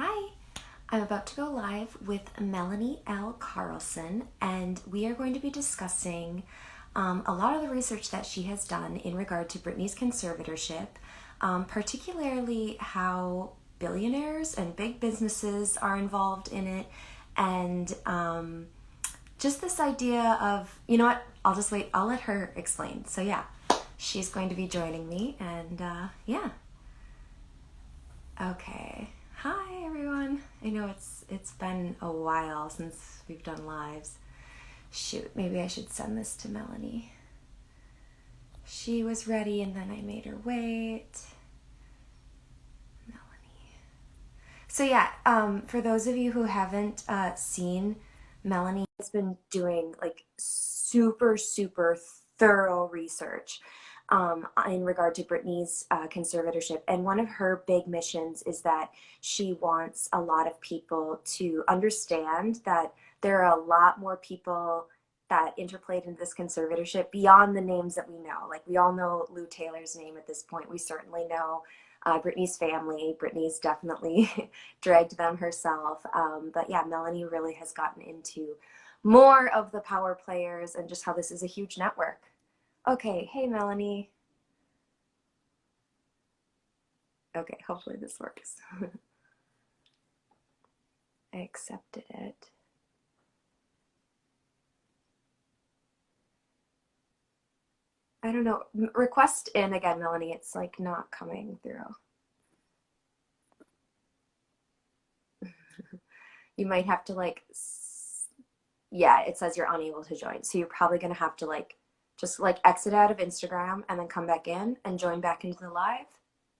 Hi, I'm about to go live with Melanie L. Carlson, and we are going to be discussing a lot of the research that she has done in regard to Britney's conservatorship, particularly how billionaires and big businesses are involved in it, and just this idea of, you know what, I'll just wait, I'll let her explain. So yeah, she's going to be joining me, and yeah. Okay. Hi everyone. I know it's been a while since we've done lives. Shoot, maybe I should send this to Melanie. She was ready and then I made her wait. Melanie. So yeah, for those of you who haven't seen, Melanie has been doing like super thorough research in regard to Britney's conservatorship. And one of her big missions is that she wants a lot of people to understand that there are a lot more people that interplayed in this conservatorship beyond the names that we know. Like, we all know Lou Taylor's name at this point. We certainly know Britney's family. Britney's definitely dragged them herself. But yeah, Melanie really has gotten into more of the power players and just how this is a huge network. Okay, hey Melanie. Okay, hopefully this works. I accepted it. I don't know. Request in again, Melanie. It's like not coming through. You might have to like, yeah, it says you're unable to join. So you're probably going to have to like, just like exit out of Instagram and then come back in and join back into the live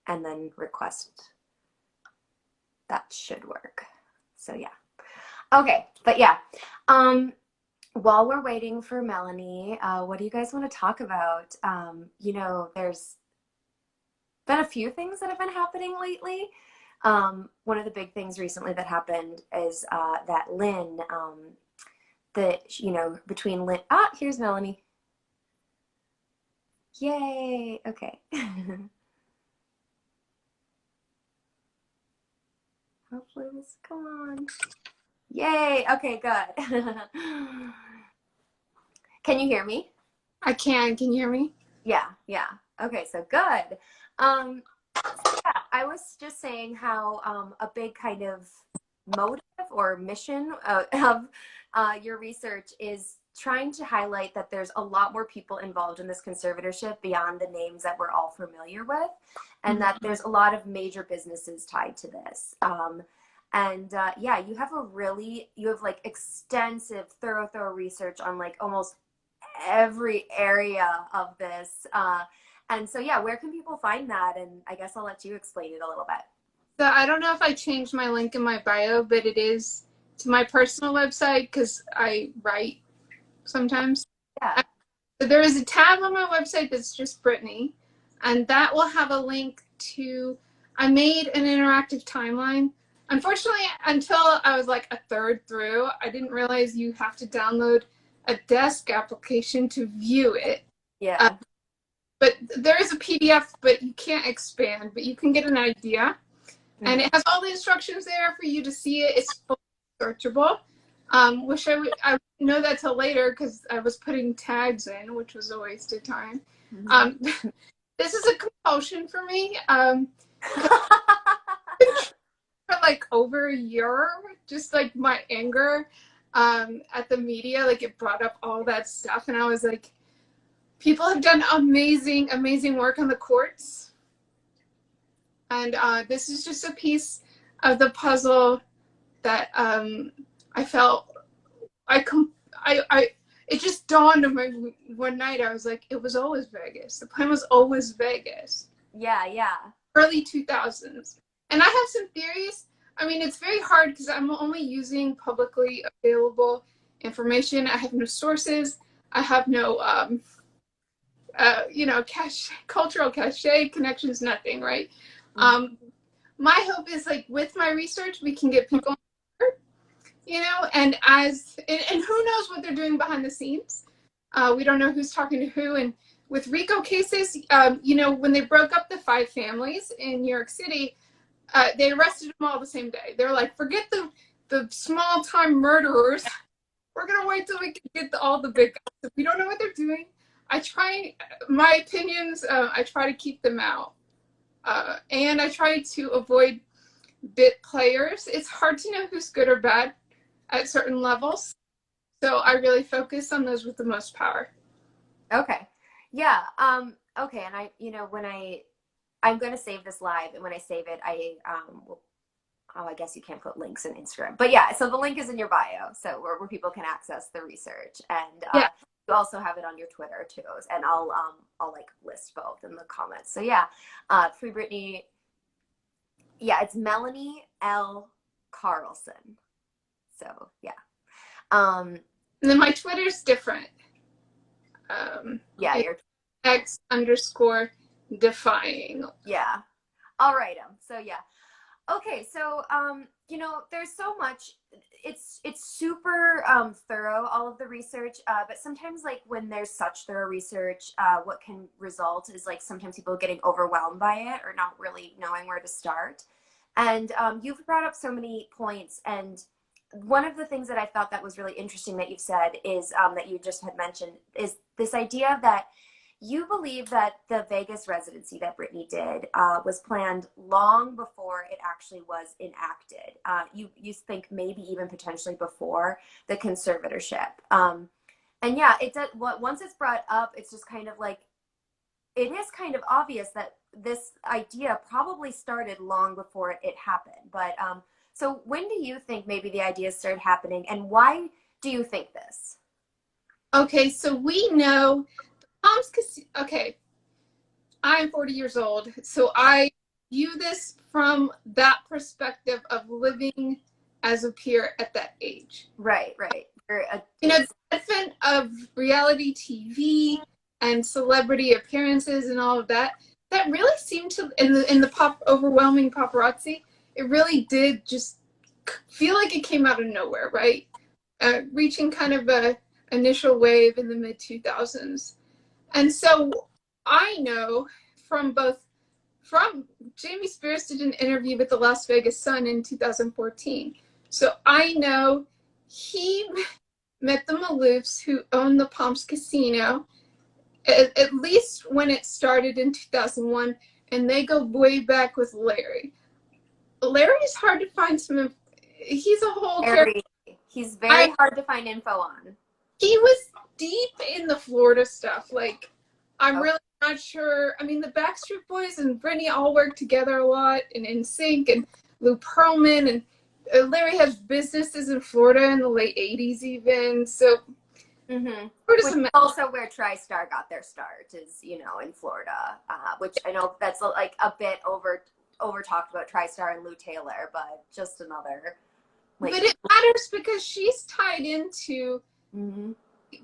and then request. That should work. So yeah. Okay, but yeah. While we're waiting for Melanie, what do you guys want to talk about? You know, there's been a few things that have been happening lately. One of the big things recently that happened is that Lynn, between Lynn, here's Melanie. Yay, okay. Hopefully this, come on. Yay, okay, good. Can you hear me? I can. Can you hear me? Yeah. Okay, so good. Yeah, I was just saying how a big kind of motive or mission of your research is trying to highlight that there's a lot more people involved in this conservatorship beyond the names that we're all familiar with, and that there's a lot of major businesses tied to this. Yeah, you have like extensive, thorough research on like almost every area of this. And so, yeah, where can people find that? And I guess I'll let you explain it a little bit. So I don't know if I changed my link in my bio, but it is to my personal website because I write sometimes. Yeah. So there is a tab on my website that's just Britney, and that will have a link to, I made an interactive timeline. Unfortunately, until I was like a third through, I didn't realize you have to download a desk application to view it. Yeah. But there is a PDF, but you can't expand, but you can get an idea. And it has all the instructions there for you to see it. It's fully searchable. Wish I would know that till later because I was putting tags in, which was a waste of time. This is a compulsion for me. For like over a year, just like my anger at the media, like it brought up all that stuff. And I was like, people have done amazing work on the courts. And this is just a piece of the puzzle that I felt it just dawned on me one night. I was like, it was always Vegas. The plan was always Vegas. Yeah. Early 2000s. And I have some theories. I mean, it's very hard because I'm only using publicly available information. I have no sources. I have no cultural cachet, connections, nothing, right? My hope is like with my research, we can get people, and who knows what they're doing behind the scenes. We don't know who's talking to who. And with RICO cases, when they broke up the 5 families in New York City, They arrested them all the same day. They're like, forget the small time murderers. We're gonna wait till we can get all the big guys. If we don't know what they're doing, my opinions, I try to keep them out. And I try to avoid bit players. It's hard to know who's good or bad at certain levels. So I really focus on those with the most power. Okay. Yeah. Okay. And I'm going to save this live, and when I save it, will, oh, I guess you can't put links in Instagram, but yeah, so the link is in your bio. So where people can access the research, and, Yeah. you also have it on your Twitter too. And I'll like list both in the comments. So yeah, Free Britney. Yeah. It's Melanie L. Carlson. So yeah. And then my Twitter's different. Yeah. You're X_defying. Yeah. I'll write them. So yeah. Okay. So, there's so much, it's super thorough, all of the research, but sometimes like when there's such thorough research, what can result is like sometimes people getting overwhelmed by it or not really knowing where to start. And you've brought up so many points, and one of the things that I thought that was really interesting that you've said is, that you just had mentioned, is this idea that you believe that the Vegas residency that Britney did was planned long before it actually was enacted. You think maybe even potentially before the conservatorship. And yeah, it does. Once it's brought up, it's just kind of like, it is kind of obvious that this idea probably started long before it happened. But so when do you think maybe the ideas started happening, and why do you think this? Okay, so we know Palms Casino. Okay, I'm 40 years old, so I view this from that perspective of living as a peer at that age. Right. The advent of reality TV and celebrity appearances and all of that, that really seemed to, in the overwhelming paparazzi, it really did just feel like it came out of nowhere, right? Reaching kind of a initial wave in the mid 2000s. And so I know from Jamie Spears did an interview with the Las Vegas Sun in 2014. So I know he met the Maloofs, who owned the Palms Casino, at least when it started in 2001, and they go way back with Larry. Larry's hard to find he's a whole character. He's very hard to find info on. He was deep in the Florida stuff. Like, I'm really not sure. I mean, the Backstreet Boys and Britney all work together a lot, and NSYNC and Lou Pearlman, and Larry has businesses in Florida in the late 80s even. So, which is also where TriStar got their start, is, in Florida, which I know that's like a bit over talked about TriStar and Lou Taylor, but just another. But it matters because she's tied into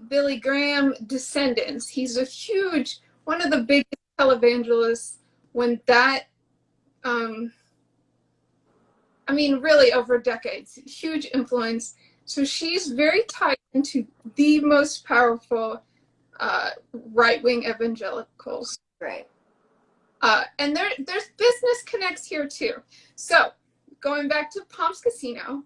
Billy Graham descendants. He's one of the biggest televangelists when that, really over decades, huge influence. So she's very tied into the most powerful right-wing evangelicals. Right. And there's business connects here too. So going back to Palms Casino,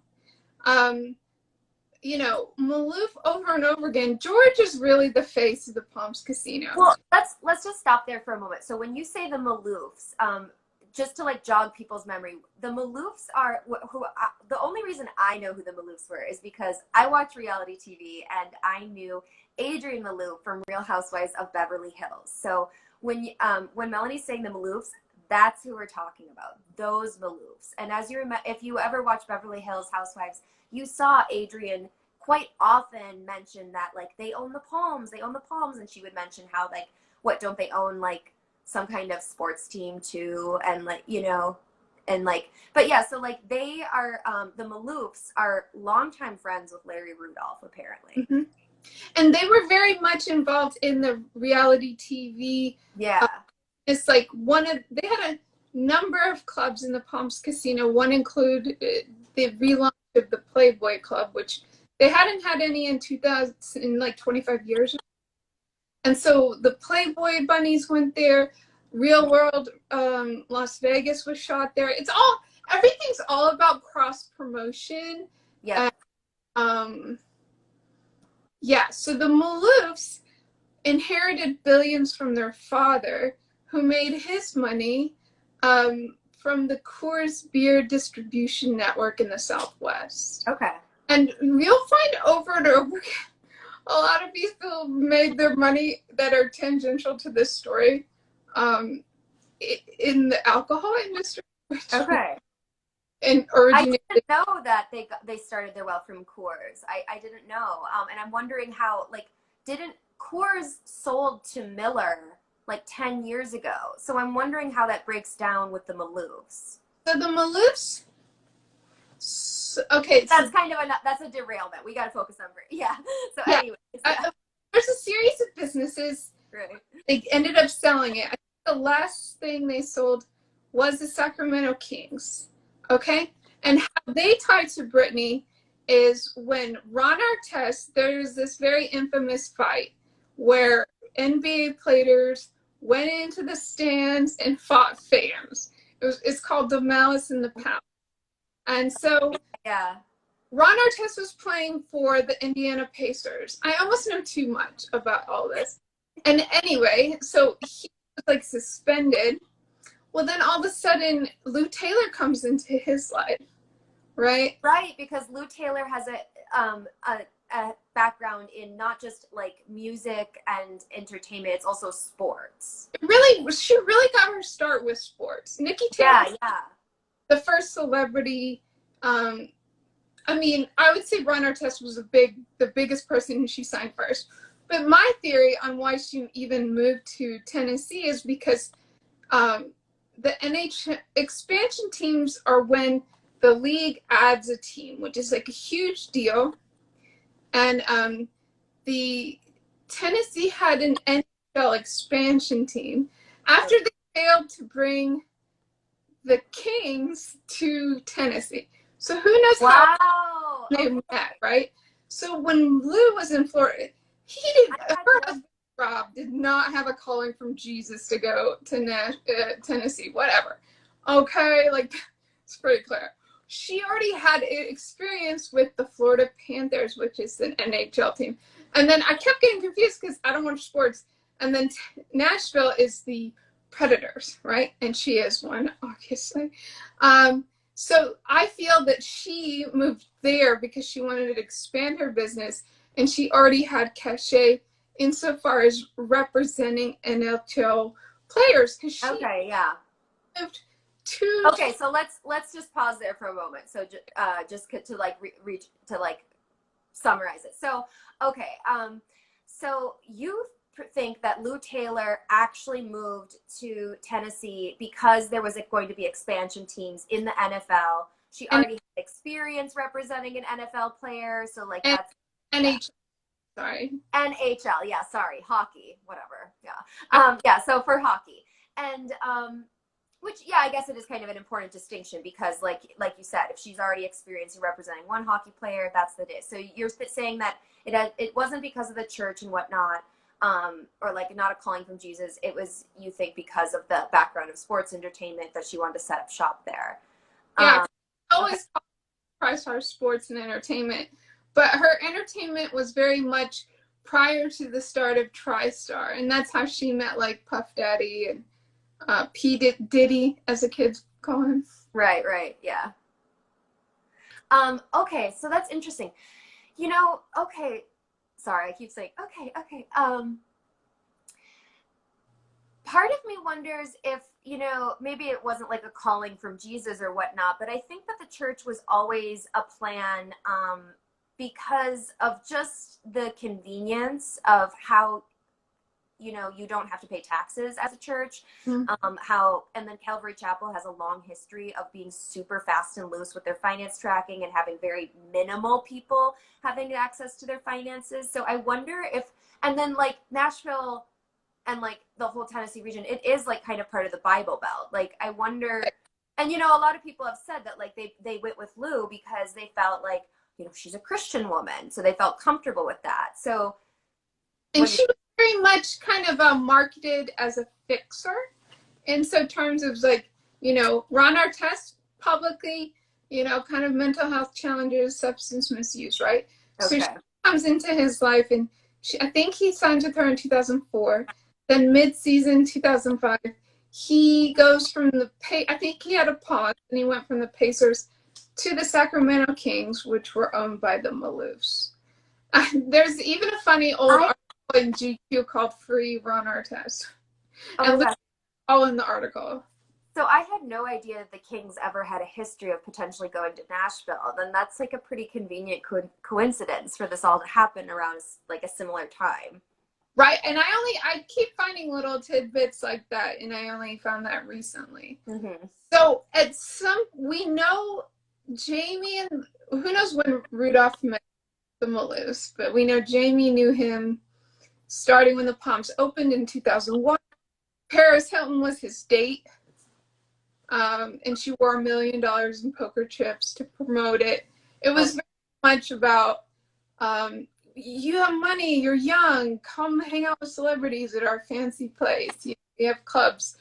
Maloof over and over again. George is really the face of the Palms Casino. Well, let's just stop there for a moment. So when you say the Maloofs, just to like jog people's memory, the Maloofs are the only reason I know who the Maloofs were is because I watch reality TV and I knew Adrienne Maloof from Real Housewives of Beverly Hills. So when Melanie's saying the Maloofs, that's who we're talking about, those Maloofs. And if you ever watch Beverly Hills Housewives, you saw Adrienne quite often mention that, like, they own the Palms, and she would mention how, like, what, don't they own, like, some kind of sports team too, and, like, and, like, but yeah, so, like, they are, the Maloofs are longtime friends with Larry Rudolph, apparently. And they were very much involved in the reality TV. Yeah. It's like they had a number of clubs in the Palms Casino. One included the relaunch of the Playboy Club, which they hadn't had any in 25 years. And so the Playboy bunnies went there. Real World Las Vegas was shot there. It's all, everything's all about cross promotion. Yep. And yeah, so the Maloofs inherited billions from their father, who made his money from the Coors beer distribution network in the Southwest. Okay. And you'll find over and over again, a lot of people made their money that are tangential to this story in the alcohol industry, which Okay. and I originated. didn't know that they started their wealth from Coors. I didn't know. And I'm wondering how, like, didn't Coors sold to Miller like 10 years ago? So I'm wondering how that breaks down with the Maloofs. So the Maloofs. Okay, that's kind of that's a derailment. We got to focus on yeah. So yeah, anyway, yeah. There's a series of businesses. Right. They ended up selling it. I think the last thing they sold was the Sacramento Kings. Okay, and how they tied to Britney is when Ron Artest. There's this very infamous fight where NBA players went into the stands and fought fans. It's called the Malice in the Palace. And so yeah, Ron Artest was playing for the Indiana Pacers. I almost know too much about all this. And anyway, so he was like suspended. Well, then all of a sudden, Lou Taylor comes into his life, right? Right, because Lou Taylor has a background in not just like music and entertainment; it's also sports. Really, she really got her start with sports. Nikki Taylor, yeah, the first celebrity. I mean, I would say Ron Artest was the biggest person who she signed first. But my theory on why she even moved to Tennessee is because the NH expansion teams are when the league adds a team, which is like a huge deal. And the Tennessee had an NHL expansion team after they failed to bring the Kings to Tennessee. So who knows how they met, right? So when Lou was in Florida, her husband Rob did not have a calling from Jesus to go to Tennessee, whatever. Okay, like it's pretty clear. She already had experience with the Florida Panthers, which is an NHL team. And then I kept getting confused because I don't watch sports. And then Nashville is the Predators, right? And she is one, obviously. So I feel that she moved there because she wanted to expand her business, and she already had cachet insofar as representing NHL players. Because she moved to. Okay, so let's just pause there for a moment. So just to like reach to like summarize it. So okay, so you think that Lou Taylor actually moved to Tennessee because there was going to be expansion teams in the NFL. She already had experience representing an NFL player, so like that's NHL. Sorry. NHL, yeah, sorry, hockey, whatever, yeah, yeah. So for hockey, and which, yeah, I guess it is kind of an important distinction because, like you said, if she's already experienced representing one hockey player, that's the day. So you're saying that it wasn't because of the church and whatnot. Or like not a calling from Jesus. It was, you think, because of the background of sports entertainment that she wanted to set up shop there. Yeah, always TriStar Sports and Entertainment, but her entertainment was very much prior to the start of TriStar, and that's how she met like Puff Daddy and P Diddy, as the kids call him. Right, yeah. Okay, so that's interesting. You know, okay. Sorry, I keep saying, okay. Part of me wonders if, you know, maybe it wasn't like a calling from Jesus or whatnot, but I think that the church was always a plan because of just the convenience of how, you know, you don't have to pay taxes as a church. Mm-hmm. And then Calvary Chapel has a long history of being super fast and loose with their finance tracking and having very minimal people having access to their finances. So I wonder if, and then like Nashville and like the whole Tennessee region, it is like kind of part of the Bible Belt. Like I wonder, and you know, a lot of people have said that like they went with Lou because they felt like, you know, she's a Christian woman, so they felt comfortable with that. So, and she was very much kind of marketed as a fixer. And so terms of like, you know, Ron Artest publicly, kind of mental health challenges, substance misuse, right? So she Okay. comes into his life, and I think he signed with her in 2004. Then mid-season 2005, he goes from I think he had a pause, and he went from the Pacers to the Sacramento Kings, which were owned by the Maloofs. There's even a funny old I article in GQ called "Free Ron Artest," Oh my and gosh. all in the article. So I had no idea that the Kings ever had a history of potentially going to Nashville. Then that's like a pretty convenient coincidence for this all to happen around like a similar time. Right, and I keep finding little tidbits like that, and I only found that recently. Mm-hmm. So we know Jamie, and who knows when Rudolph met the Maloofs, but we know Jamie knew him starting when the Palms opened in 2001. Paris Hilton was his date, and she wore $1 million in poker chips to promote it. It was very much about, you have money, you're young, come hang out with celebrities at our fancy place. We have clubs,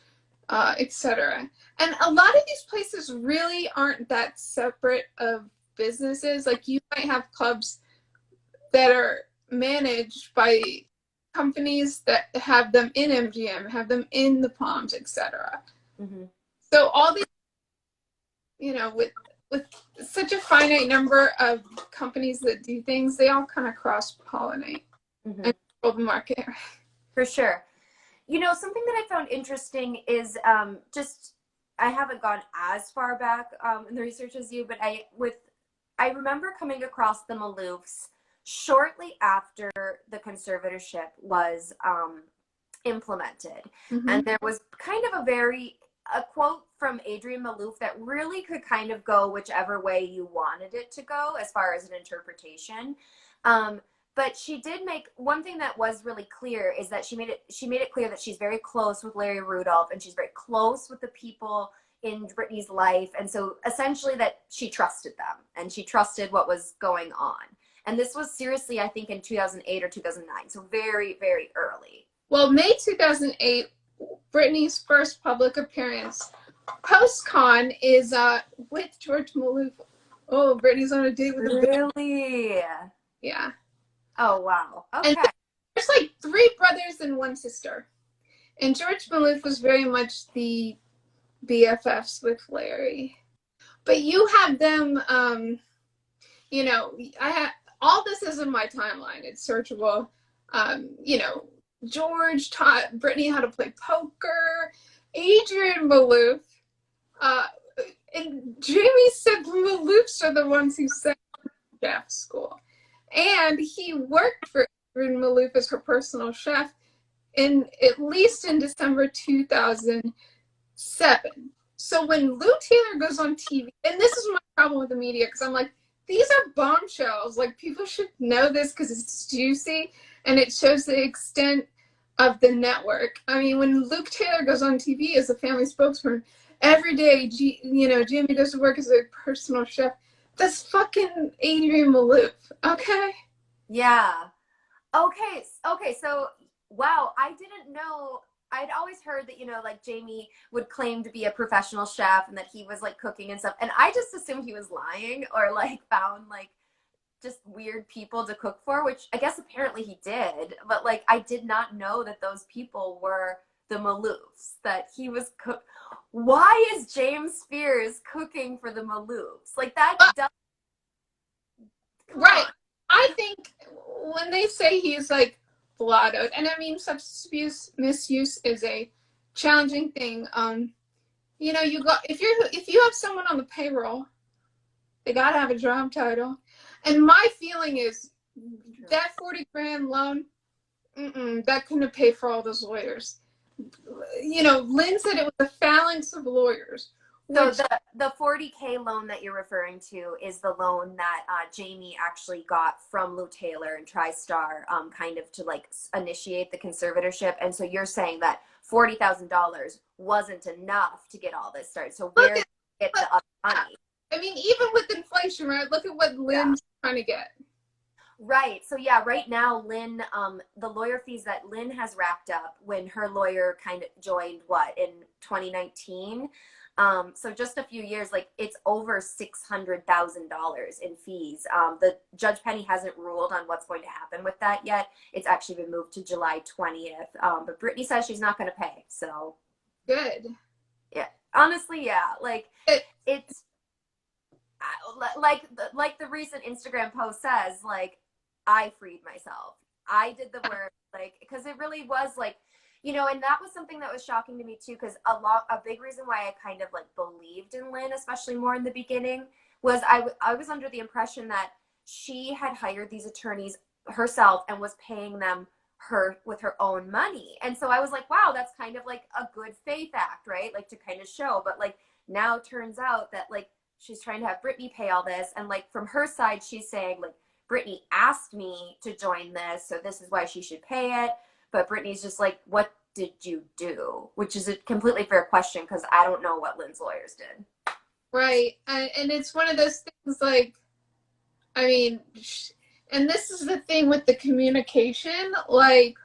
etc. And a lot of these places really aren't that separate of businesses. Like, you might have clubs that are managed by companies that have them in MGM, have them in the Palms, etc. Mm-hmm. So all these, with such a finite number of companies that do things, they all kind of cross-pollinate Mm-hmm. and control the market. For sure. Something that I found interesting is just I haven't gone as far back in the research as you, but I remember coming across the Maloofs shortly after the conservatorship was implemented. Mm-hmm. And there was kind of a quote from Adrienne Maloof that really could kind of go whichever way you wanted it to go as far as an interpretation. But she did make one thing that was really clear is that she made it clear that she's very close with Larry Rudolph, and she's very close with the people in Britney's life. And so essentially that she trusted them and she trusted what was going on. And this was seriously, I think, in 2008 or 2009. So very, very early. Well, May 2008, Britney's first public appearance post-con is with George Maloof. Oh, Britney's on a date with a Really? Yeah. Oh, wow. Okay. And there's like 3 brothers and 1 sister. And George Maloof was very much the BFFs with Larry. But you have them, I have all this is in my timeline. It's searchable. George taught Britney how to play poker. Adrienne Maloof. And Jamie said the Maloofs are the ones who sent chef school. And he worked for Adrienne Maloof as her personal chef at least in December 2007. So when Lou Taylor goes on TV, and this is my problem with the media, because I'm like, these are bombshells. Like, people should know this because it's juicy and it shows the extent of the network. I mean, when Luke Taylor goes on TV as a family spokesman, every day, Jamie goes to work as a personal chef. That's fucking Adrienne Maloof, okay? Yeah. Okay. So, wow, I didn't know. I'd always heard that, like Jamie would claim to be a professional chef and that he was like cooking and stuff. And I just assumed he was lying or like found like just weird people to cook for, which I guess apparently he did. But like, I did not know that those people were the Maloofs, that he was Why is James Spears cooking for the Maloofs? Like that does. Right. I think when they say he's like blottoed, and I mean, substance misuse is a challenging thing. If you have someone on the payroll, they gotta have a job title. And my feeling is that 40 grand loan, that couldn't have paid for all those lawyers. Lynn said it was a phalanx of lawyers. So the 40K loan that you're referring to is the loan that Jamie actually got from Lou Taylor and TriStar, kind of to like initiate the conservatorship. And so you're saying that $40,000 wasn't enough to get all this started. So where did you get the other money? I mean, even with inflation, right? Look at what Lynn's trying to get. Right. So yeah, right now, Lynn, the lawyer fees that Lynn has racked up when her lawyer kind of joined in 2019, So just a few years, like it's over $600,000 in fees. The Judge Penny hasn't ruled on what's going to happen with that yet. It's actually been moved to July 20th. But Britney says she's not going to pay. So Good. yeah, honestly, yeah, like it's like the recent Instagram post says, like I freed myself. I did the work, like because it really was like, and that was something that was shocking to me too, because a big reason why I kind of like believed in Lynn, especially more in the beginning, was I was under the impression that she had hired these attorneys herself and was paying them with her own money. And so I was like, wow, that's kind of like a good faith act, right? Like to kind of show. But like now it turns out that like she's trying to have Britney pay all this. And like from her side, she's saying like, Britney asked me to join this, so this is why she should pay it. But Britney's just like, what did you do? Which is a completely fair question because I don't know what Lynn's lawyers did. Right. And it's one of those things like, I mean, and this is the thing with the communication, like,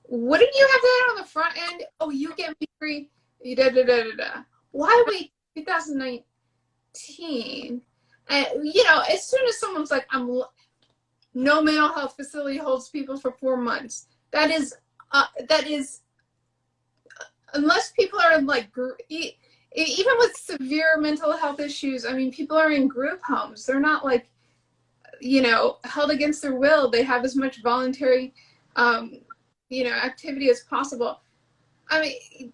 wouldn't you have that on the front end? Oh, you get me free. Da, da, da, da, da. Why wait 2019? And, as soon as someone's like, no mental health facility holds people for 4 months. That is, unless people are like, even with severe mental health issues, I mean, people are in group homes. They're not like, held against their will. They have as much voluntary, activity as possible. I mean,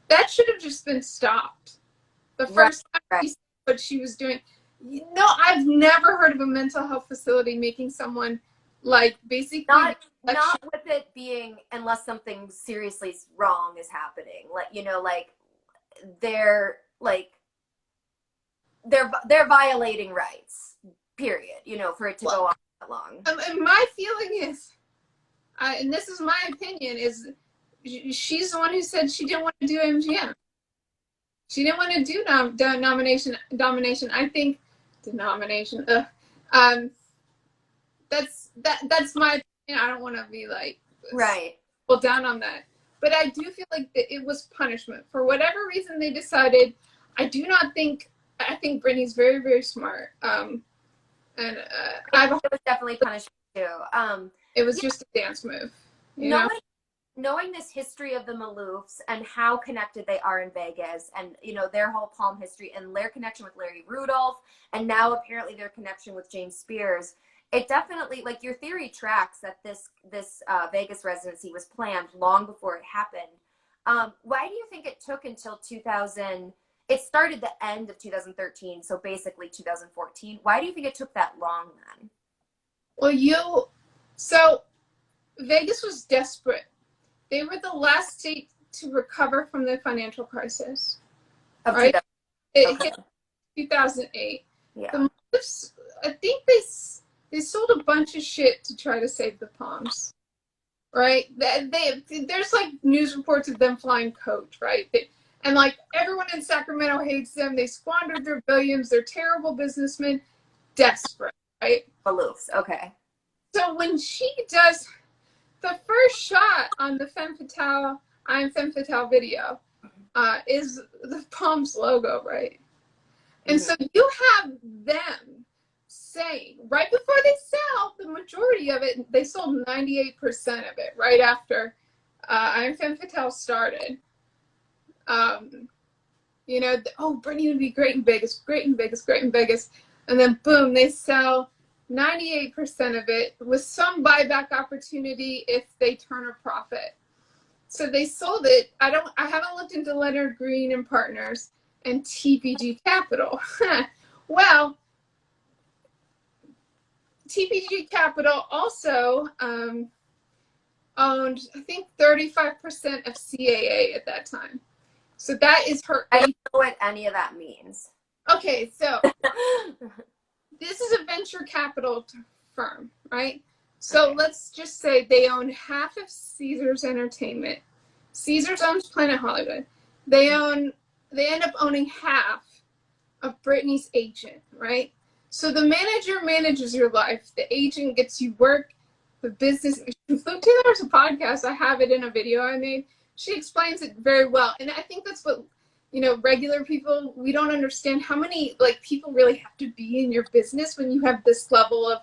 that should have just been stopped the first time she said what she was doing. No, I've never heard of a mental health facility making someone like basically not with it being unless something seriously wrong is happening. Like they're violating rights. Period. For it to go on that long. And my feeling is, and this is my opinion, is she's the one who said she didn't want to do MGM. She didn't want to do domination. I think denomination. That's my opinion. I don't want to be like down on that, but I do feel like it was punishment for whatever reason they decided. I think Britney's very, very smart. And it was definitely punishment too. It was just a dance move. Knowing this history of the Maloofs and how connected they are in Vegas, and their whole Palm history and their connection with Larry Rudolph, and now apparently their connection with James Spears, it definitely, like, your theory tracks that this Vegas residency was planned long before it happened. Why do you think it took until 2000? It started the end of 2013, so basically 2014. Why do you think it took that long then? Well, so Vegas was desperate. They were the last state to recover from the financial crisis. Right? It hit 2008. Yeah. The Maloofs, I think they sold a bunch of shit to try to save the Palms. Right? There's like news reports of them flying coach, right? And like everyone in Sacramento hates them. They squandered their billions. They're terrible businessmen. Desperate, right? Maloofs, okay. So when she does the first shot on the Femme Fatale, I Am Femme Fatale video, is the Palms logo, right? And so you have them saying, right before they sell the majority of it, they sold 98% of it right after I Am Femme Fatale started. Britney would be great in Vegas. And then boom, they sell 98% of it with some buyback opportunity if they turn a profit. So they sold it. I haven't looked into Leonard Green and Partners and TPG Capital. Well, TPG Capital also owned, I think, 35% of CAA at that time. So that is her. I don't know what any of that means. Okay, so this is a venture capital firm, right? So let's just say they own half of Caesars Entertainment. Caesars owns Planet Hollywood. They end up owning half of Britney's agent, right? So the manager manages your life. The agent gets you work. The business. There's a podcast. I have it in a video I made. She explains it very well. And I think that's what you know, regular people, we don't understand how many like people really have to be in your business when you have this level of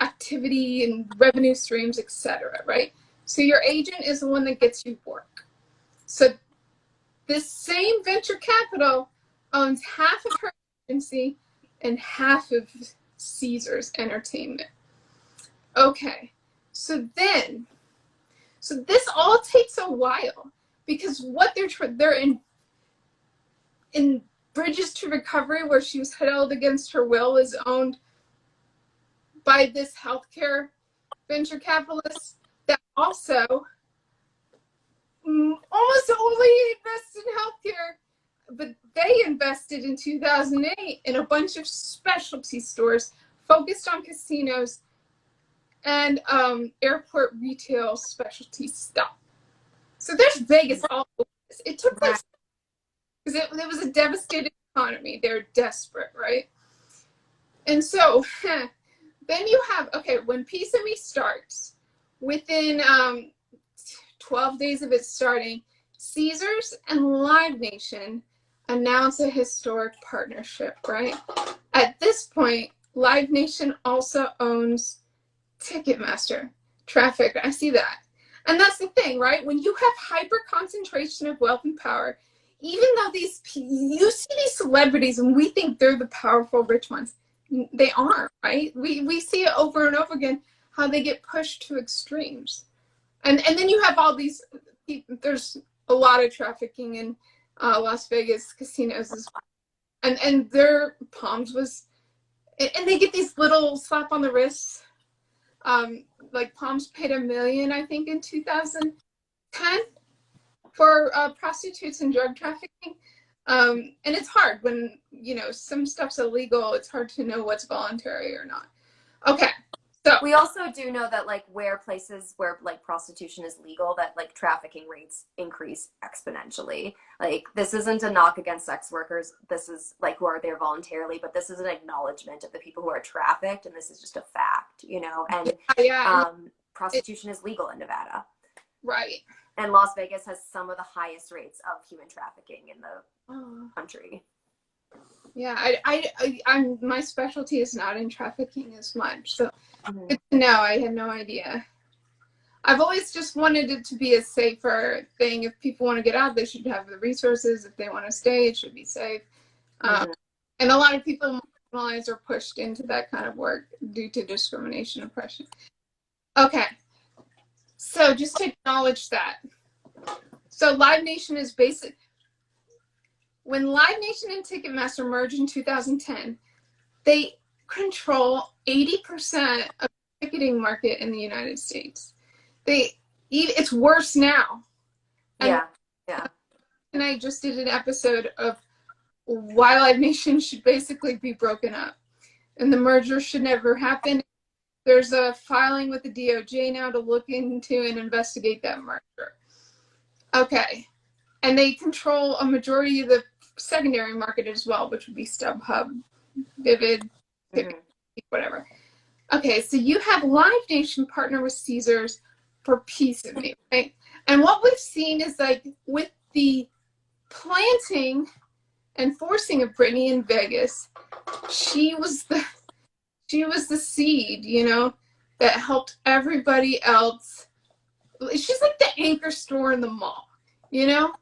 activity and revenue streams, etc. Right? So your agent is the one that gets you work. So this same venture capital owns half of her agency and half of Caesars Entertainment. Okay, so this all takes a while because what they're in Bridges to Recovery, where she was held against her will, is owned by this healthcare venture capitalist that also almost only invests in healthcare, but they invested in 2008 in a bunch of specialty stores focused on casinos and airport retail specialty stuff. So there's Vegas all over this. It took like, because it was a devastated economy. They're desperate, right? And so then you have, okay, when Piece of Me starts, within 12 days of it starting, Caesars and Live Nation announce a historic partnership, right? At this point, Live Nation also owns Ticketmaster, Traffic. I see that. And that's the thing, right? When you have hyper concentration of wealth and power, even though you see these celebrities and we think they're the powerful rich ones, they aren't, right? We see it over and over again, how they get pushed to extremes. And then you have all these, there's a lot of trafficking in Las Vegas casinos as well. And their Palms was, and they get these little slap on the wrists. Like Palms paid $1 million, I think, in 2010 for prostitutes and drug trafficking. And it's hard when, you know, some stuff's illegal. It's hard to know what's voluntary or not. Okay. So we also do know that like places where like prostitution is legal, that like trafficking rates increase exponentially. Like this isn't a knock against sex workers. This is like who are there voluntarily, but this is an acknowledgement of the people who are trafficked, and this is just a fact, you know. And prostitution is legal in Nevada. Right. And Las Vegas has some of the highest rates of human trafficking in the country. Yeah, I'm my specialty is not in trafficking as much, so good to know. I had no idea. I've always just wanted it to be a safer thing. If people want to get out, they should have the resources. If they want to stay, it should be safe. And a lot of people marginalized or pushed into that kind of work due to discrimination and oppression. Okay, so just to acknowledge that. So Live Nation is basic. When Live Nation and Ticketmaster merged in 2010, they control 80% of the ticketing market in the United States. It's worse now. Yeah. And I just did an episode of why Live Nation should basically be broken up, and the merger should never happen. There's a filing with the DOJ now to look into and investigate that merger. Okay. And they control a majority of the secondary market as well, which would be StubHub, Vivid, whatever. Okay, so you have Live Nation partner with Caesars for Piece of Me, right? And what we've seen is like with the planting and forcing of Britney in Vegas, she was the seed, you know, that helped everybody else. She's like the anchor store in the mall, you know?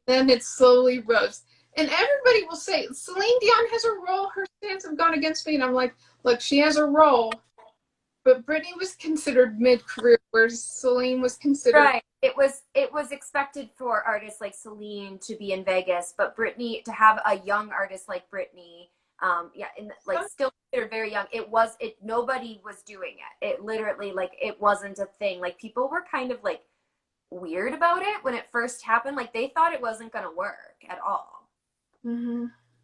And then it slowly rose. And everybody will say, Celine Dion has a role, her fans have gone against me. And I'm like, look, she has a role. But Britney was considered mid-career, whereas Celine was considered... Right. It was expected for artists like Celine to be in Vegas, but Britney, to have a young artist like Britney, still considered very young, nobody was doing it. It literally, like, it wasn't a thing. Like, people were kind of, like, weird about it when it first happened. Like, they thought it wasn't going to work at all.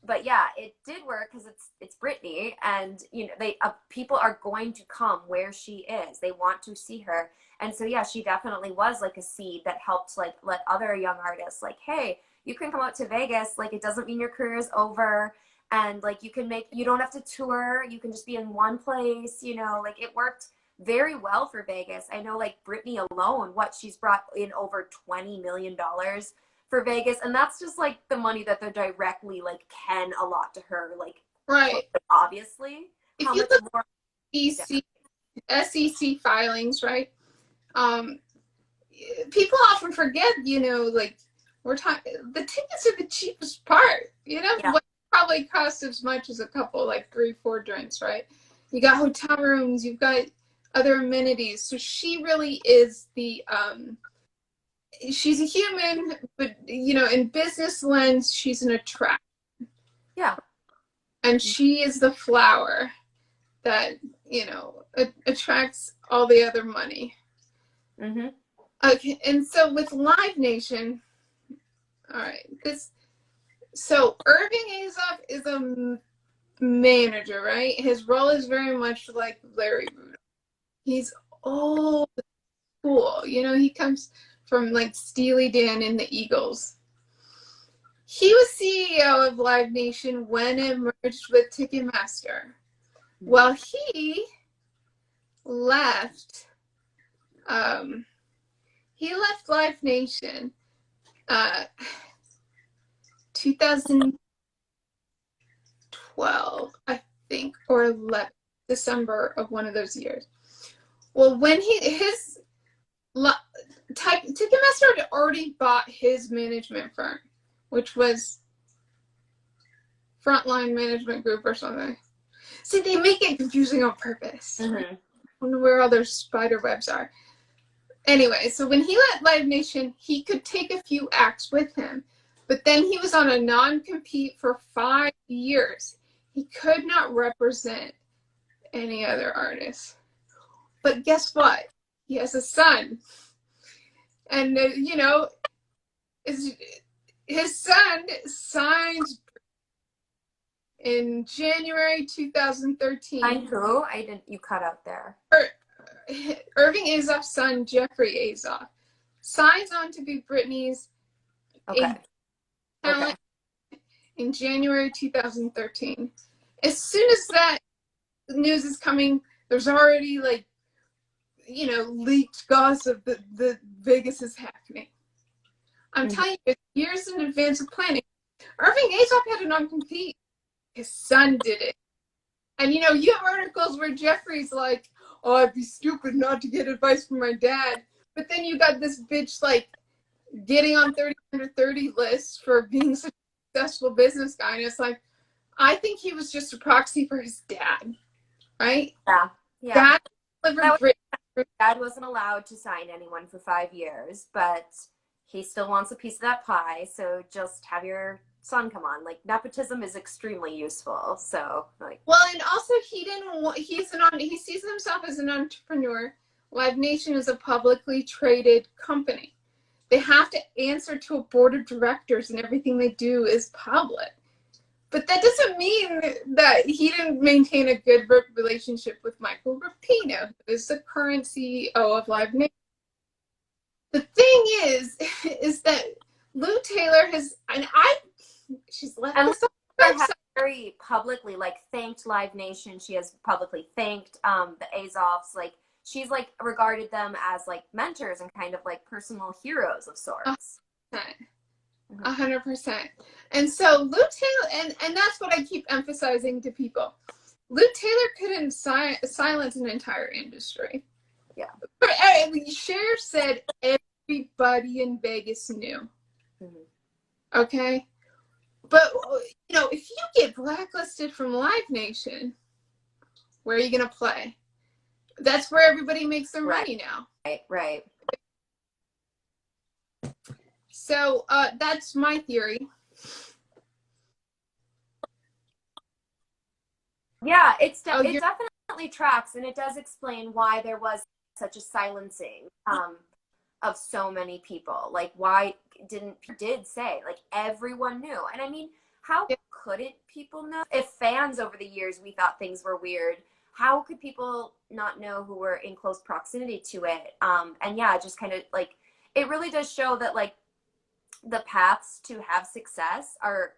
But yeah, it did work because it's Britney, and you know people are going to come where she is. They want to see her, and so yeah, she definitely was like a seed that helped like let other young artists like, hey, you can come out to Vegas. Like it doesn't mean your career is over, and like you don't have to tour. You can just be in one place. You know, like it worked very well for Vegas. I know like Britney alone, she's brought in over $20 million for Vegas, and that's just like the money that they're directly like can allot to her, like Right. obviously. If How you much look more? at Yeah. SEC filings, right? Um, People often forget, like we're talking, the tickets are the cheapest part, Yeah. what probably costs as much as a couple, like 3, 4 drinks, right? You got hotel rooms, you've got other amenities. So she really is she's a human, but in business lens, she's an attract. Yeah. And she is the flower that, attracts all the other money. Mm-hmm. Okay, and so with Live Nation, all right, so Irving Azoff is a manager, right? His role is very much like Larry Rudolph. He's old school. He comes from like Steely Dan and the Eagles. He was CEO of Live Nation when it merged with Ticketmaster. Well, he left. He left Live Nation, 2012, I think, or 11, December of one of those years. Well, when Ticketmaster had already bought his management firm, which was Frontline Management Group or something. See, they make it confusing on purpose. Mm-hmm. I don't know where all their spider webs are. Anyway, so when he left Live Nation, he could take a few acts with him, but then he was on a non-compete for 5 years. He could not represent any other artists. But guess what? He has a son. And, his son signs in January 2013. And who? I didn't. You cut out there. Irving Azoff's son, Jeffrey Azoff, signs on to be Britney's Okay. talent in January 2013. As soon as that news is coming, there's already leaked gossip that Vegas is happening. I'm telling you, years in advance of planning. Irving Azoff had a non-compete. His son did it. And you have articles where Jeffrey's like, oh, I'd be stupid not to get advice from my dad. But then you got this bitch getting on 30 under 30 lists for being such a successful business guy. And it's like, I think he was just a proxy for his dad, right? Yeah. Yeah. Dad wasn't allowed to sign anyone for 5 years, but he still wants a piece of that pie. So just have your son come on. Like, nepotism is extremely useful. So well, and also he sees himself as an entrepreneur. Live Nation is a publicly traded company. They have to answer to a board of directors, and everything they do is public. But that doesn't mean that he didn't maintain a good relationship with Michael Rapino, who is the current CEO of Live Nation. The thing is that Lou Taylor she's left and this on the website. very publicly thanked Live Nation. She has publicly thanked the Azoffs. She's regarded them as mentors and kind of personal heroes of sorts. 100%. And so Lou Taylor, and that's what I keep emphasizing to people. Lou Taylor couldn't silence an entire industry. Yeah. Cher said everybody in Vegas knew. Mm-hmm. Okay? But, if you get blacklisted from Live Nation, where are you going to play? That's where everybody makes their money now. Right. So that's my theory. Yeah, it definitely tracks, and it does explain why there was such a silencing of so many people. Why did say everyone knew? And I mean, how couldn't people know? If fans over the years we thought things were weird, how could people not know who were in close proximity to it? And yeah, just kind of it really does show that the paths to have success are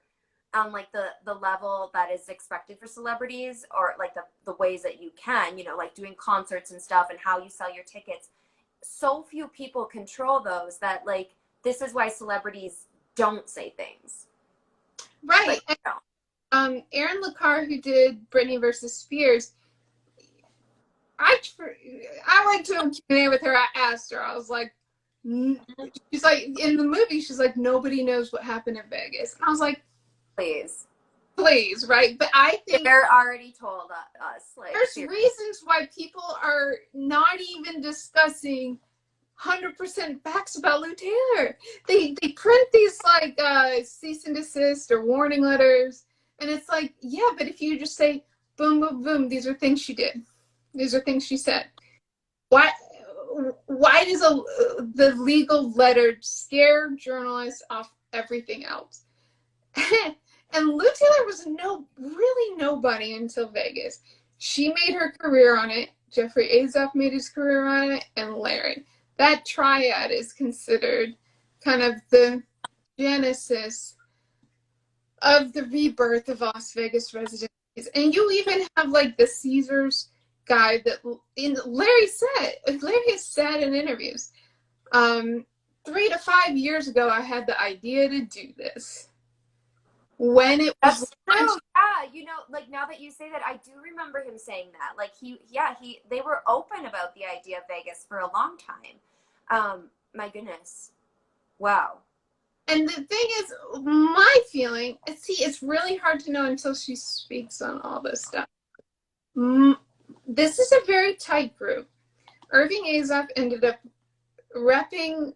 on the level that is expected for celebrities, or the ways that you can, doing concerts and stuff and how you sell your tickets. So few people control those that this is why celebrities don't say things. Right. Like, no. Aaron LaCar, who did Britney versus Spears, I went to a Q&A with her. I asked her, I was like, she's like, in the movie, she's like, nobody knows what happened in Vegas. And I was like, Please. please, right? But I think they're already told us. Like, there's seriously. reasons why people are not even discussing 100% facts about Lou Taylor. They print these like cease and desist or warning letters, and it's like, yeah, but if you just say boom, boom, boom, these are things she did, these are things she said. Why does the legal letter scare journalists off everything else? And Lou Taylor was really nobody until Vegas. She made her career on it. Jeffrey Azoff made his career on it, and Larry. That triad is considered kind of the genesis of the rebirth of Las Vegas residencies. And you even have like the Caesars guy that Larry has said in interviews, 3 to 5 years ago, I had the idea to do this. When it was That's true. Yeah, you know, like now that you say that, I do remember him saying that. Like they were open about the idea of Vegas for a long time. My goodness. Wow. And the thing is, my feeling, see, it's really hard to know until she speaks on all this stuff. This is a very tight group. Irving Azoff ended up repping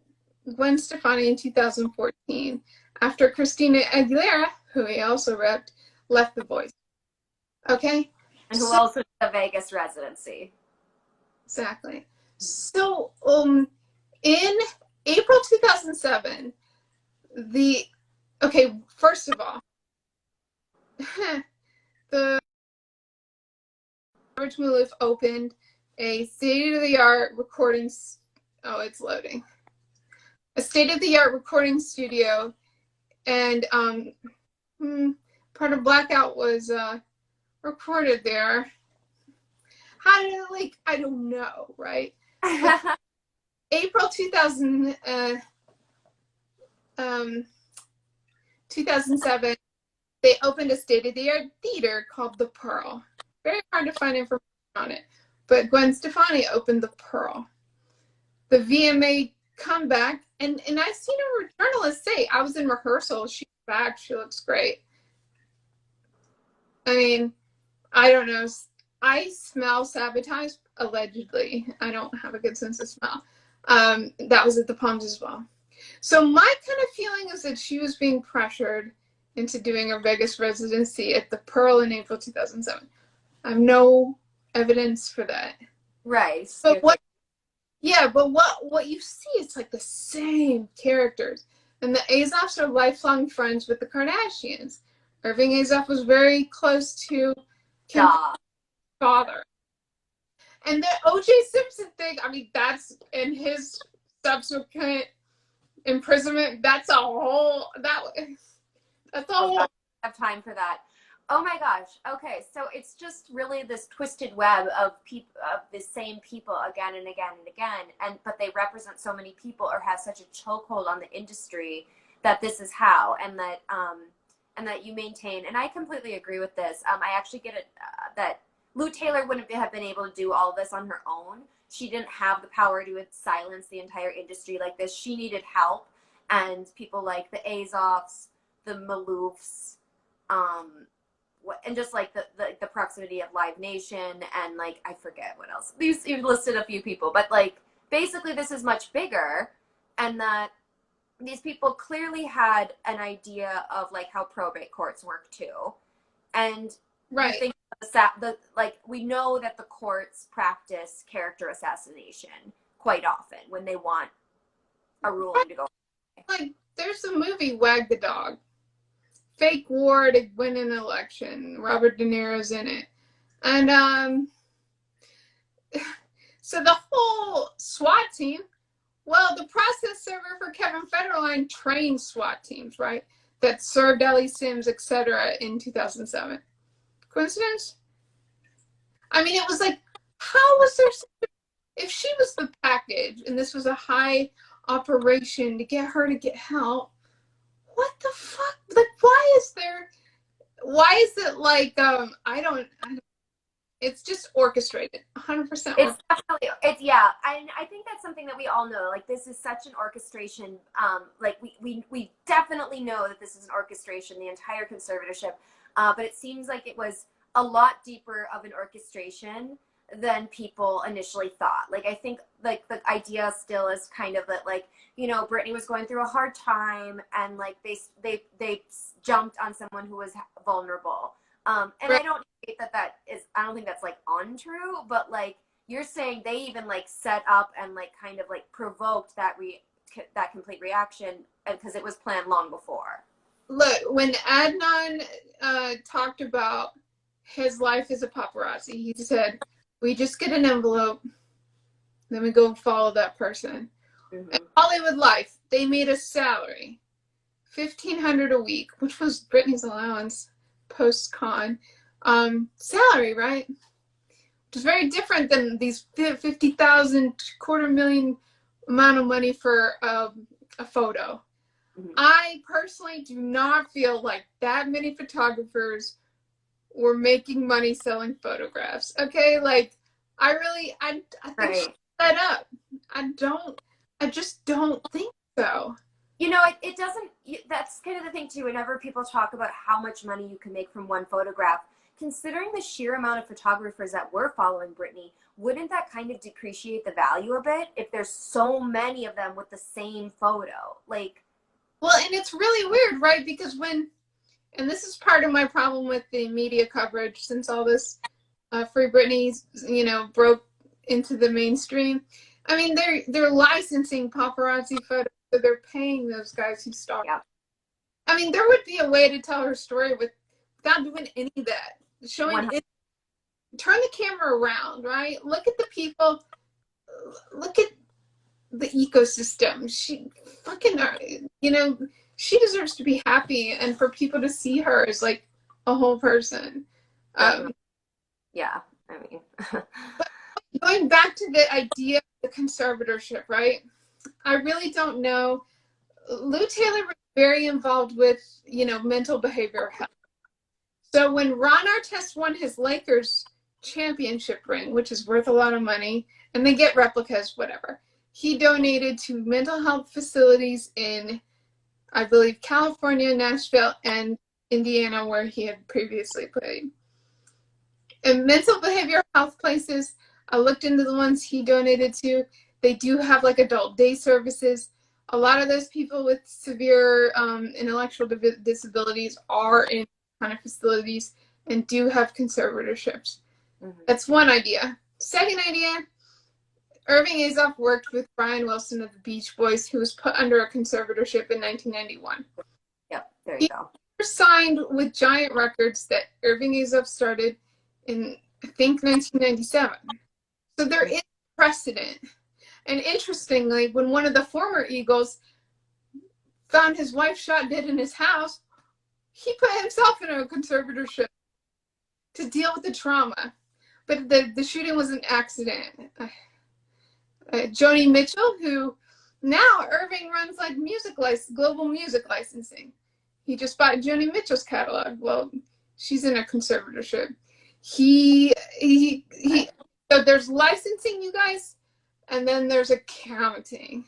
Gwen Stefani in 2014 after Christina Aguilera, who he also repped, left The Voice. Okay? And who also did the Vegas residency. Exactly. So, in April 2007, first of all, the Robert Malouf opened a state-of-the-art recording. Oh, it's loading. A state-of-the-art recording studio, and part of Blackout was recorded there. How did it, like, I don't know, right? April 2007, they opened a state-of-the-art theater called The Pearl. Very hard to find information on it, but Gwen Stefani opened The Pearl. The VMA comeback, and I've seen a journalist say, I was in rehearsal, she's back, she looks great. I mean, I don't know. I smell sabotage, allegedly. I don't have a good sense of smell. That was at the Palms as well. So my kind of feeling is that she was being pressured into doing a Vegas residency at the Pearl in April 2007. I have no evidence for that. Right. But what you see is like the same characters. And the Azoffs are lifelong friends with the Kardashians. Irving Azoff was very close to Kim's father. And the O.J. Simpson thing, I mean, that's in his subsequent imprisonment. That's a whole. I don't have time for that. Oh my gosh. Okay, so it's just really this twisted web of the same people again and again and again, but they represent so many people or have such a chokehold on the industry that this is how, and that you maintain. And I completely agree with this. I actually get it that Lou Taylor wouldn't have been able to do all this on her own. She didn't have the power to silence the entire industry like this. She needed help, and people like the Azoffs, the Maloufs, and just like the proximity of Live Nation, and like I forget what else. You've listed a few people, but like basically this is much bigger, and that these people clearly had an idea of like how probate courts work too, and right. I think we know that the courts practice character assassination quite often when they want a ruling to go. Like there's a movie, Wag the Dog. Fake war to win an election. Robert De Niro's in it. And so the whole SWAT team, well, the process server for Kevin Federline trained SWAT teams, right? That served Ellie Sims, etc. in 2007. Coincidence? I mean, it was like, how was there if she was the package and this was a high operation to get her to get help, what the fuck? Like, why is it like, I don't, it's just orchestrated, 100% It's orchestrated. definitely, it's, yeah, and I think that's something that we all know. Like, this is such an orchestration. Like, we definitely know that this is an orchestration, the entire conservatorship. But it seems like it was a lot deeper of an orchestration than people initially thought. Like, I think, like, the idea still is kind of that, like, Britney was going through a hard time, and like they jumped on someone who was vulnerable. And Right. I don't think I don't think that's like untrue, but like you're saying they even like set up and like kind of like provoked that complete reaction because it was planned long before. Look, when Adnan talked about his life as a paparazzi, he said, we just get an envelope, then we go follow that person. And Mm-hmm. Hollywood life, they made a salary, 1,500 a week, which was Britney's allowance post-con. Salary, right? Which is very different than these 50,000, quarter million amount of money for a photo. Mm-hmm. I personally do not feel like that many photographers were making money selling photographs. Okay, like I think she Right. set up. I just don't think so. It doesn't, that's kind of the thing too. Whenever people talk about how much money you can make from one photograph, considering the sheer amount of photographers that were following Britney, wouldn't that kind of depreciate the value a bit if there's so many of them with the same photo? Like, Well, and it's really weird, right? Because and this is part of my problem with the media coverage since all this Free Britney, broke into the mainstream. I mean, they're licensing paparazzi photos, so they're paying those guys who stalk. yeah, I mean, there would be a way to tell her story without doing any of that. Showing 100. it, turn the camera around, right? Look at the people. Look at the ecosystem. She fucking, she deserves to be happy, and for people to see her as like a whole person. Um, Definitely. Yeah. I mean, Going back to the idea of the conservatorship, right? I really don't know. Lou Taylor was very involved with, mental behavioral health. So when Ron Artest won his Lakers championship ring, which is worth a lot of money, and they get replicas, whatever, he donated to mental health facilities in, I believe, California, Nashville, and Indiana, where he had previously played. And mental behavioral health places, I looked into the ones he donated to. They do have like adult day services. A lot of those people with severe intellectual disabilities are in kind of facilities and do have conservatorships. mm-hmm. That's one idea. Second idea, Irving Azoff worked with Brian Wilson of the Beach Boys, who was put under a conservatorship in 1991. Yep. There you He go. signed with Giant Records that Irving Azoff started in, I think, 1997. So there is precedent. And interestingly, when one of the former Eagles found his wife shot dead in his house, he put himself in a conservatorship to deal with the trauma. But the shooting was an accident. Joni Mitchell, who now Irving runs like global music licensing. He just bought Joni Mitchell's catalog. Well, she's in a conservatorship. He so there's licensing, you guys, and then there's accounting.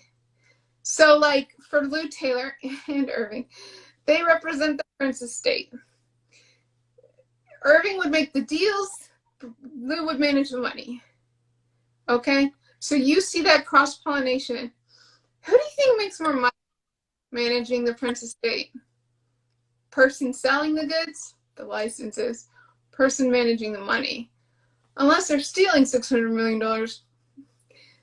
So like for Lou Taylor and Irving, they represent the Prince estate. Irving would make the deals, Lou would manage the money. Okay? So you see that cross-pollination. Who do you think makes more money managing the Prince estate? Person selling the goods, the licenses, person managing the money. Unless they're stealing $600 million.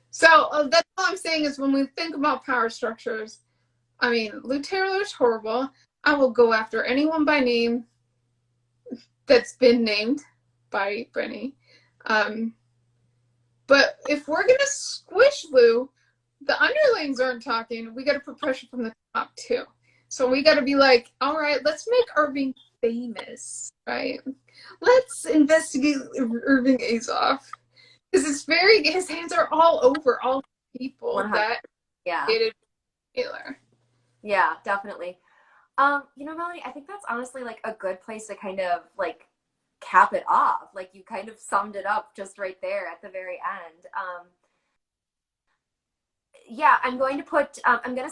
So that's all I'm saying is when we think about power structures, I mean, Lou Taylor's horrible. I will go after anyone by name that's been named by Britney. But if we're going to squish Lou, the underlings aren't talking. We got to put pressure from the top too. So we got to be like, all right, let's make Irving famous, right? Let's investigate Irving Azoff. Because his hands are all over all the people 100. that Yeah. hated Taylor. Yeah, definitely. You know, Melanie, I think that's honestly like a good place to kind of like cap it off. Like you kind of summed it up just right there at the very end. Yeah, I'm going to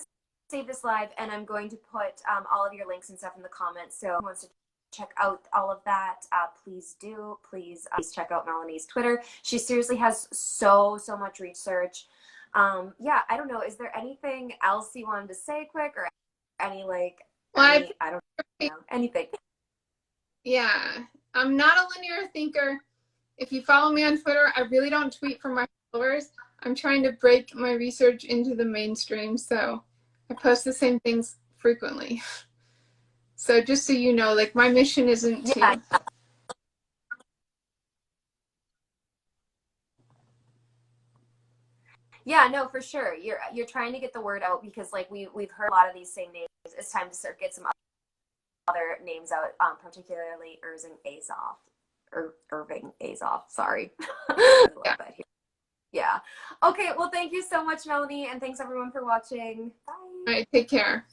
save this live and I'm going to put all of your links and stuff in the comments. So who wants to check out all of that, please do. Please check out Melanie's Twitter. She seriously has so much research. Yeah, I don't know. Is there anything else you wanted to say quick or any like, Well, I don't know, anything? yeah, I'm not a linear thinker. If you follow me on Twitter, I really don't tweet for my followers. I'm trying to break my research into the mainstream, so I post the same things frequently. So just so you know, like my mission isn't Yeah, to. yeah, no, for sure. You're trying to get the word out because like we've heard a lot of these same names. It's time to start get some other names out, particularly Irving Azoff or Irving Azoff. Sorry, a little Yeah. bit here. Yeah. Okay. Well, thank you so much, Melanie, and thanks everyone for watching. Bye. All right, take care.